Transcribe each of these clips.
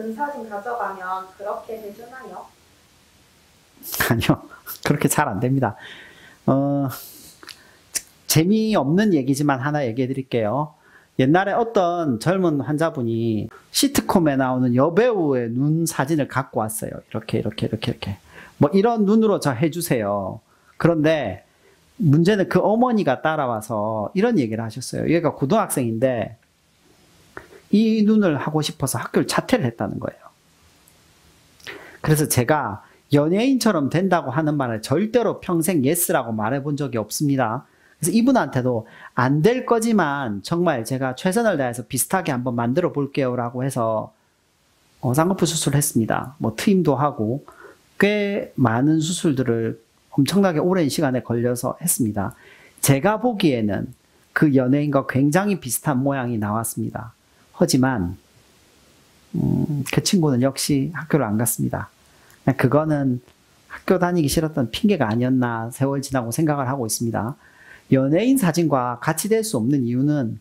눈 사진 가져가면 그렇게 해주나요? 아니요. 그렇게 잘 안 됩니다. 재미없는 얘기지만 하나 얘기해 드릴게요. 옛날에 어떤 젊은 환자분이 시트콤에 나오는 여배우의 눈 사진을 갖고 왔어요. 이렇게. 뭐 이런 눈으로 저 해주세요. 그런데 문제는 그 어머니가 따라와서 이런 얘기를 하셨어요. 얘가 고등학생인데 이 눈을 하고 싶어서 학교를 자퇴를 했다는 거예요. 그래서 제가 연예인처럼 된다고 하는 말을 절대로 평생 예스라고 말해본 적이 없습니다. 그래서 이분한테도 안 될 거지만 정말 제가 최선을 다해서 비슷하게 한번 만들어 볼게요 라고 해서 쌍꺼풀 수술을 했습니다. 뭐 트임도 하고 꽤 많은 수술들을 엄청나게 오랜 시간에 걸려서 했습니다. 제가 보기에는 그 연예인과 굉장히 비슷한 모양이 나왔습니다. 하지만 그 친구는 역시 학교를 안 갔습니다. 그거는 학교 다니기 싫었던 핑계가 아니었나 세월 지나고 생각을 하고 있습니다. 연예인 사진과 같이 될 수 없는 이유는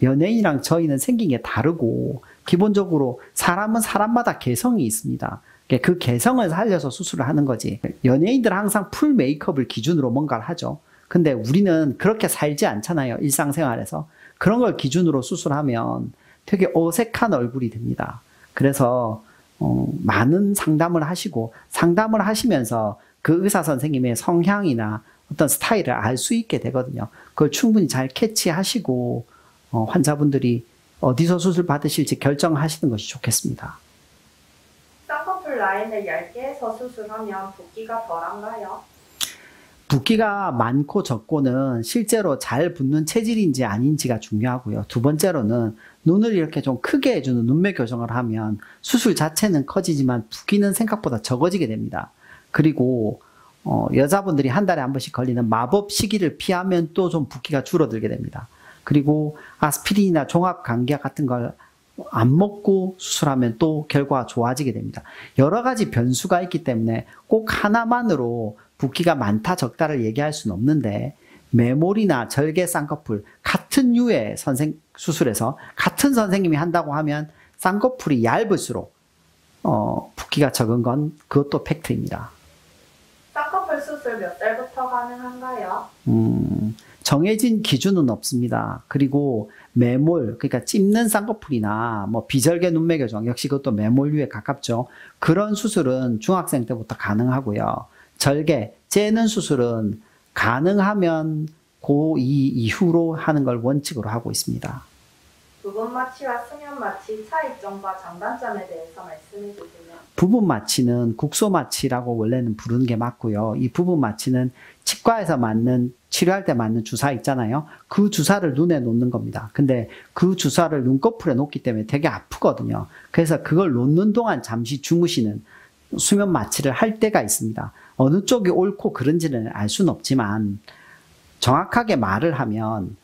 연예인이랑 저희는 생긴 게 다르고 기본적으로 사람은 사람마다 개성이 있습니다. 그 개성을 살려서 수술을 하는 거지. 연예인들은 항상 풀 메이크업을 기준으로 뭔가를 하죠. 근데 우리는 그렇게 살지 않잖아요. 일상생활에서. 그런 걸 기준으로 수술하면 되게 어색한 얼굴이 됩니다. 그래서 많은 상담을 하시고 상담을 하시면서 그 의사 선생님의 성향이나 어떤 스타일을 알 수 있게 되거든요. 그걸 충분히 잘 캐치하시고 환자분들이 어디서 수술 받으실지 결정하시는 것이 좋겠습니다. 쌍꺼풀 라인을 얇게 해서 수술하면 붓기가 덜한가요? 붓기가 많고 적고는 실제로 잘 붓는 체질인지 아닌지가 중요하고요. 두 번째로는 눈을 이렇게 좀 크게 해주는 눈매 교정을 하면 수술 자체는 커지지만 붓기는 생각보다 적어지게 됩니다. 그리고 여자분들이 한 달에 한 번씩 걸리는 마법 시기를 피하면 또 좀 붓기가 줄어들게 됩니다. 그리고 아스피린이나 종합감기약 같은 걸 안 먹고 수술하면 또 결과가 좋아지게 됩니다. 여러 가지 변수가 있기 때문에 꼭 하나만으로 붓기가 많다 적다를 얘기할 수는 없는데 매몰이나 절개 쌍꺼풀 같은 유의 수술에서 같은 선생님이 한다고 하면 쌍꺼풀이 얇을수록 붓기가 적은 건 그것도 팩트입니다. 쌍꺼풀 수술 몇 살부터 가능한가요? 정해진 기준은 없습니다. 그리고 매몰, 그러니까 찝는 쌍꺼풀이나 뭐 비절개 눈매 교정, 역시 그것도 매몰류에 가깝죠. 그런 수술은 중학생 때부터 가능하고요. 절개, 째는 수술은 가능하면 고2 이후로 하는 걸 원칙으로 하고 있습니다. 부분 마취와 수면 마취 차이점과 장단점에 대해서 말씀해 주세요. 부분 마취는 국소 마취라고 원래는 부르는 게 맞고요. 이 부분 마취는 치과에서 맞는 치료할 때 맞는 주사 있잖아요. 그 주사를 눈에 놓는 겁니다. 근데 그 주사를 눈꺼풀에 놓기 때문에 되게 아프거든요. 그래서 그걸 놓는 동안 잠시 주무시는 수면 마취를 할 때가 있습니다. 어느 쪽이 옳고 그른지는 알 수는 없지만 정확하게 말을 하면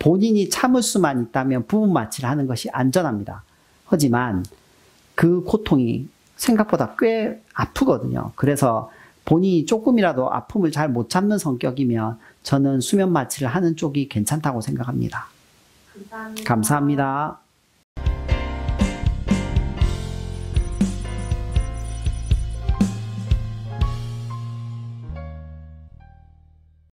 본인이 참을 수만 있다면 부분 마취를 하는 것이 안전합니다. 하지만 그 고통이 생각보다 꽤 아프거든요. 그래서 본인이 조금이라도 아픔을 잘 못 참는 성격이면 저는 수면 마취를 하는 쪽이 괜찮다고 생각합니다. 감사합니다. 감사합니다.